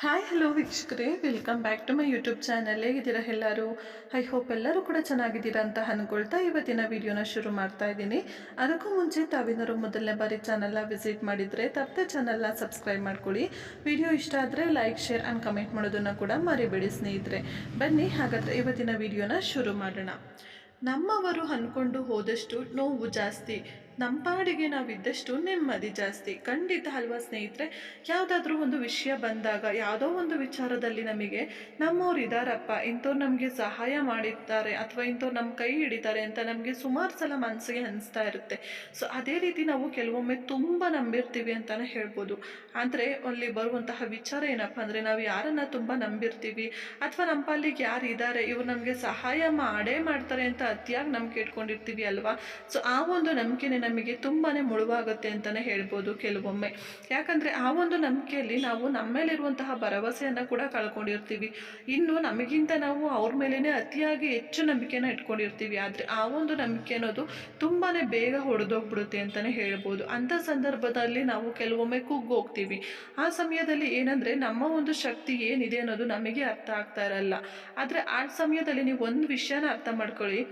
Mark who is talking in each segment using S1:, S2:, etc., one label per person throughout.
S1: Hi hello ವೀಕ್ಷಕರೇ, welcome back to my YouTube channel. ಹೇಗಿದ್ದೀರಾ ಎಲ್ಲರೂ? ಐ ಹೋಪ್ ಎಲ್ಲರೂ ಕೂಡ ಚೆನ್ನಾಗಿದ್ದೀರಾ ಅಂತ ಅಂದ್ಕೊಳ್ತಾ ಇವತ್ತಿನ ವಿಡಿಯೋನ ಶುರು ಮಾಡ್ತಾ ಇದ್ದೀನಿ. ಅದಕ್ಕೂ ಮುಂಚೆ ತಾವೇನಾದ್ರು ಮೊದಲನೇ ಬಾರಿ ಚಾನಲ್ನ ವಿಸಿಟ್ ಮಾಡಿದರೆ ತಪ್ಪದೆ ಚಾನಲ್ನ ಸಬ್ಸ್ಕ್ರೈಬ್ ಮಾಡ್ಕೊಳ್ಳಿ. ವಿಡಿಯೋ ಇಷ್ಟ ಆದರೆ ಲೈಕ್, ಶೇರ್ ಆ್ಯಂಡ್ ಕಮೆಂಟ್ ಮಾಡೋದನ್ನು ಕೂಡ ಮರಿಬೇಡಿ ಸ್ನೇಹಿತರೆ. ಬನ್ನಿ ಹಾಗಾದರೆ ಇವತ್ತಿನ ವಿಡಿಯೋನ ಶುರು ಮಾಡೋಣ. ನಮ್ಮವರು ಅಂದ್ಕೊಂಡು ಹೋದಷ್ಟು ನೋವು ಜಾಸ್ತಿ, ನಮ್ಮ ಪಾಡಿಗೆ ನಾವಿದ್ದಷ್ಟು ನೆಮ್ಮದಿ ಜಾಸ್ತಿ. ಖಂಡಿತ ಅಲ್ವಾ ಸ್ನೇಹಿತರೆ? ಯಾವುದಾದ್ರೂ ಒಂದು ವಿಷಯ ಬಂದಾಗ, ಯಾವುದೋ ಒಂದು ವಿಚಾರದಲ್ಲಿ ನಮಗೆ ನಮ್ಮವ್ರು ಇದ್ದಾರಪ್ಪ, ಇಂಥವ್ರು ನಮಗೆ ಸಹಾಯ ಮಾಡಿದ್ದಾರೆ ಅಥವಾ ಇಂಥವ್ರು ನಮ್ಮ ಕೈ ಹಿಡಿತಾರೆ ಅಂತ ನಮಗೆ ಸುಮಾರು ಸಲ ಮನಸ್ಸಿಗೆ ಅನಿಸ್ತಾ ಇರುತ್ತೆ. ಸೊ ಅದೇ ರೀತಿ ನಾವು ಕೆಲವೊಮ್ಮೆ ತುಂಬ ನಂಬಿರ್ತೀವಿ ಅಂತಲೇ ಹೇಳ್ಬೋದು. ಆದರೆ ಅಲ್ಲಿ ಬರುವಂತಹ ವಿಚಾರ ಏನಪ್ಪ ಅಂದರೆ, ನಾವು ಯಾರನ್ನು ತುಂಬ ನಂಬಿರ್ತೀವಿ ಅಥವಾ ನಮ್ಮ ಪಾಲಿಗೆ ಯಾರು ಇದ್ದಾರೆ, ಇವ್ರು ನಮಗೆ ಸಹಾಯ ಮಾಡೇ ಮಾಡ್ತಾರೆ ಅಂತ ಅತಿಯಾಗಿ ನಂಬಿಕೆ ಇಟ್ಕೊಂಡಿರ್ತೀವಿ ಅಲ್ವಾ? ಸೊ ಆ ಒಂದು ನಂಬಿಕೆನೇ ನಮಗೆ ತುಂಬಾ ಮುಳುವಾಗುತ್ತೆ ಅಂತಲೇ ಹೇಳ್ಬೋದು ಕೆಲವೊಮ್ಮೆ. ಯಾಕಂದರೆ ಆ ಒಂದು ನಂಬಿಕೆಯಲ್ಲಿ ನಾವು ನಮ್ಮ ಮೇಲಿರುವಂತಹ ಭರವಸೆಯನ್ನು ಕೂಡ ಕಳ್ಕೊಂಡಿರ್ತೀವಿ. ಇನ್ನು ನಮಗಿಂತ ನಾವು ಅವ್ರ ಮೇಲೇ ಅತಿಯಾಗಿ ಹೆಚ್ಚು ನಂಬಿಕೆನ ಇಟ್ಕೊಂಡಿರ್ತೀವಿ. ಆದರೆ ಆ ಒಂದು ನಂಬಿಕೆ ಅನ್ನೋದು ತುಂಬಾ ಬೇಗ ಹೊಡೆದೋಗ್ಬಿಡುತ್ತೆ ಅಂತಲೇ ಹೇಳ್ಬೋದು. ಅಂಥ ಸಂದರ್ಭದಲ್ಲಿ ನಾವು ಕೆಲವೊಮ್ಮೆ ಕುಗ್ಗೋಗ್ತೀವಿ. ಆ ಸಮಯದಲ್ಲಿ ಏನಂದರೆ, ನಮ್ಮ ಒಂದು ಶಕ್ತಿ ಏನಿದೆ ಅನ್ನೋದು ನಮಗೆ ಅರ್ಥ ಆಗ್ತಾ ಇರಲ್ಲ. ಆದರೆ ಆ ಸಮಯದಲ್ಲಿ ನೀವು ಒಂದು ವಿಷಯನ ಅರ್ಥ ಮಾಡ್ಕೊಳ್ಳಿ,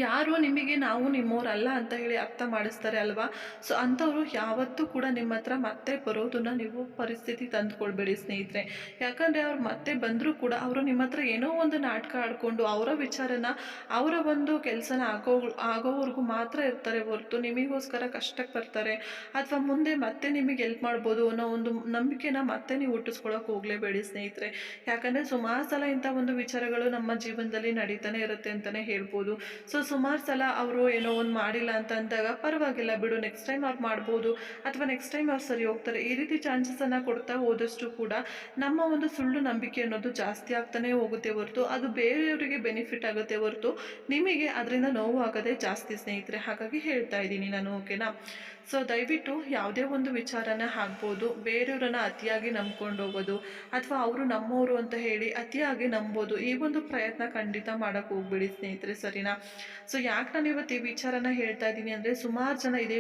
S1: ಯಾರು ನಿಮಗೆ ನಾವು ನಿಮ್ಮವರಲ್ಲ ಅಂತ ಹೇಳಿ ಅರ್ಥ ಮಾಡಿಸ್ತಾರೆ ಅಲ್ವಾ? ಸೊ ಅಂಥವ್ರು ಯಾವತ್ತೂ ಕೂಡ ನಿಮ್ಮ ಹತ್ರ ಮತ್ತೆ ಬರೋದನ್ನು ನೀವು ಪರಿಸ್ಥಿತಿ ತಂದುಕೊಳ್ಬೇಡಿ ಸ್ನೇಹಿತರೆ. ಯಾಕಂದರೆ ಅವ್ರು ಮತ್ತೆ ಬಂದರೂ ಕೂಡ ಅವರು ನಿಮ್ಮ ಹತ್ರ ಏನೋ ಒಂದು ನಾಟಕ ಆಡಿಕೊಂಡು ಅವರ ವಿಚಾರನ, ಅವರ ಒಂದು ಕೆಲಸನ ಆಗೋವರೆಗೂ ಮಾತ್ರ ಇರ್ತಾರೆ ಹೊರತು ನಿಮಗೋಸ್ಕರ ಕಷ್ಟಕ್ಕೆ ಬರ್ತಾರೆ ಅಥವಾ ಮುಂದೆ ಮತ್ತೆ ನಿಮಗೆ ಹೆಲ್ಪ್ ಮಾಡ್ಬೋದು ಅನ್ನೋ ಒಂದು ನಂಬಿಕೆನ ಮತ್ತೆ ನೀವು ಹುಟ್ಟಿಸ್ಕೊಳ್ಳೋಕೆ ಹೋಗಲೇಬೇಡಿ ಸ್ನೇಹಿತರೆ. ಯಾಕಂದರೆ ಸುಮಾರು ಸಲ ಇಂಥ ಒಂದು ವಿಚಾರಗಳು ನಮ್ಮ ಜೀವನದಲ್ಲಿ ನಡೀತಾನೆ ಇರುತ್ತೆ ಅಂತಲೇ ಹೇಳ್ಬೋದು. ಸೊ ಸುಮಾರು ಸಲ ಅವರು ಏನೋ ಒಂದು ಮಾಡಿಲ್ಲ ಅಂತ ಅಂದಾಗ ಪರವಾಗಿಲ್ಲ ಬಿಡು, ನೆಕ್ಸ್ಟ್ ಟೈಮ್ ಅವ್ರು ಮಾಡ್ಬೋದು ಅಥವಾ ನೆಕ್ಸ್ಟ್ ಟೈಮ್ ಅವ್ರು ಸರಿ ಹೋಗ್ತಾರೆ, ಈ ರೀತಿ ಚಾನ್ಸಸನ್ನು ಕೊಡ್ತಾ ಹೋದಷ್ಟು ಕೂಡ ನಮ್ಮ ಒಂದು ಸುಳ್ಳು ನಂಬಿಕೆ ಅನ್ನೋದು ಜಾಸ್ತಿ ಆಗ್ತಾನೆ ಹೋಗುತ್ತೆ ಹೊರತು ಅದು ಬೇರೆಯವರಿಗೆ ಬೆನಿಫಿಟ್ ಆಗುತ್ತೆ ಹೊರತು ನಿಮಗೆ ಅದರಿಂದ ನೋವು ಆಗೋದೇ ಜಾಸ್ತಿ ಸ್ನೇಹಿತರೆ. ಹಾಗಾಗಿ ಹೇಳ್ತಾ ಇದ್ದೀನಿ ನಾನು, ಓಕೆನಾ? ಸೊ ದಯವಿಟ್ಟು ಯಾವುದೇ ಒಂದು ವಿಚಾರನ ಆಗ್ಬೋದು, ಬೇರೆಯವರನ್ನ ಅತಿಯಾಗಿ ನಂಬ್ಕೊಂಡು ಹೋಗೋದು ಅಥವಾ ಅವರು ನಮ್ಮವರು ಅಂತ ಹೇಳಿ ಅತಿಯಾಗಿ ನಂಬೋದು, ಈ ಒಂದು ಪ್ರಯತ್ನ ಖಂಡಿತ ಮಾಡೋಕ್ಕೆ ಹೋಗ್ಬೇಡಿ ಸ್ನೇಹಿತರೆ, ಸರಿನಾ? ಸೊ ಯಾಕೆ ನಾನು ಇವತ್ತು ಈ ವಿಚಾರನ ಹೇಳ್ತಾ ಇದ್ದೀನಿ ಅಂದರೆ, ಸುಮಾರು ಜನ ಇದೇ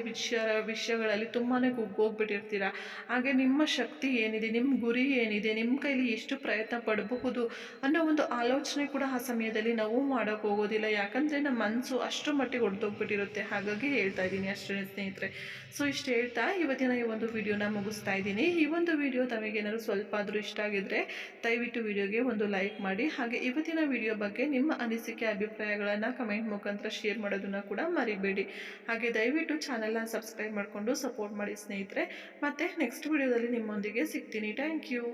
S1: ವಿಷಯಗಳಲ್ಲಿ ತುಂಬಾ ಕುಗ್ಗೋಗ್ಬಿಟ್ಟಿರ್ತೀರ. ಹಾಗೆ ನಿಮ್ಮ ಶಕ್ತಿ ಏನಿದೆ, ನಿಮ್ಮ ಗುರಿ ಏನಿದೆ, ನಿಮ್ಮ ಕೈಲಿ ಎಷ್ಟು ಪ್ರಯತ್ನ ಪಡಬಹುದು ಅನ್ನೋ ಒಂದು ಆಲೋಚನೆ ಕೂಡ ಆ ಸಮಯದಲ್ಲಿ ನಾವು ಮಾಡೋಕ್ಕೆ ಹೋಗೋದಿಲ್ಲ. ಯಾಕಂದರೆ ನಮ್ಮ ಮನಸ್ಸು ಅಷ್ಟರ ಮಟ್ಟಿಗೆ ಹೊಡೆದೋಗ್ಬಿಟ್ಟಿರುತ್ತೆ. ಹಾಗಾಗಿ ಹೇಳ್ತಾ ಇದ್ದೀನಿ ಅಷ್ಟೇ ಸ್ನೇಹಿತರೆ. ಸೊ ಇಷ್ಟು ಹೇಳ್ತಾ ಇವತ್ತಿನ ಈ ಒಂದು ವಿಡಿಯೋನ ಮುಗಿಸ್ತಾ ಇದ್ದೀನಿ. ಈ ಒಂದು ವಿಡಿಯೋ ತಮಗೇನಾದ್ರು ಸ್ವಲ್ಪ ಆದರೂ ಇಷ್ಟ ಆಗಿದ್ರೆ ದಯವಿಟ್ಟು ವಿಡಿಯೋಗೆ ಒಂದು ಲೈಕ್ ಮಾಡಿ. ಹಾಗೆ ಇವತ್ತಿನ ವಿಡಿಯೋ ಬಗ್ಗೆ ನಿಮ್ಮ ಅನಿಸಿಕೆ ಅಭಿಪ್ರಾಯಗಳನ್ನು ಕಮೆಂಟ್ ಮುಖಾಂತರ ಶೇರ್ ಮಾಡೋದನ್ನು ಕೂಡ ಮರಿಬೇಡಿ. ಹಾಗೆ ದಯವಿಟ್ಟು ಚಾನಲ್ನ ಸಬ್ಸ್ಕ್ರೈಬ್ ಮಾಡಿಕೊಂಡು ಸಪೋರ್ಟ್ ಮಾಡಿ ಸ್ನೇಹಿತರೆ. ಮತ್ತೆ ನೆಕ್ಸ್ಟ್ ವಿಡಿಯೋದಲ್ಲಿ ನಿಮ್ಮೊಂದಿಗೆ ಸಿಗ್ತೀನಿ. Thank you.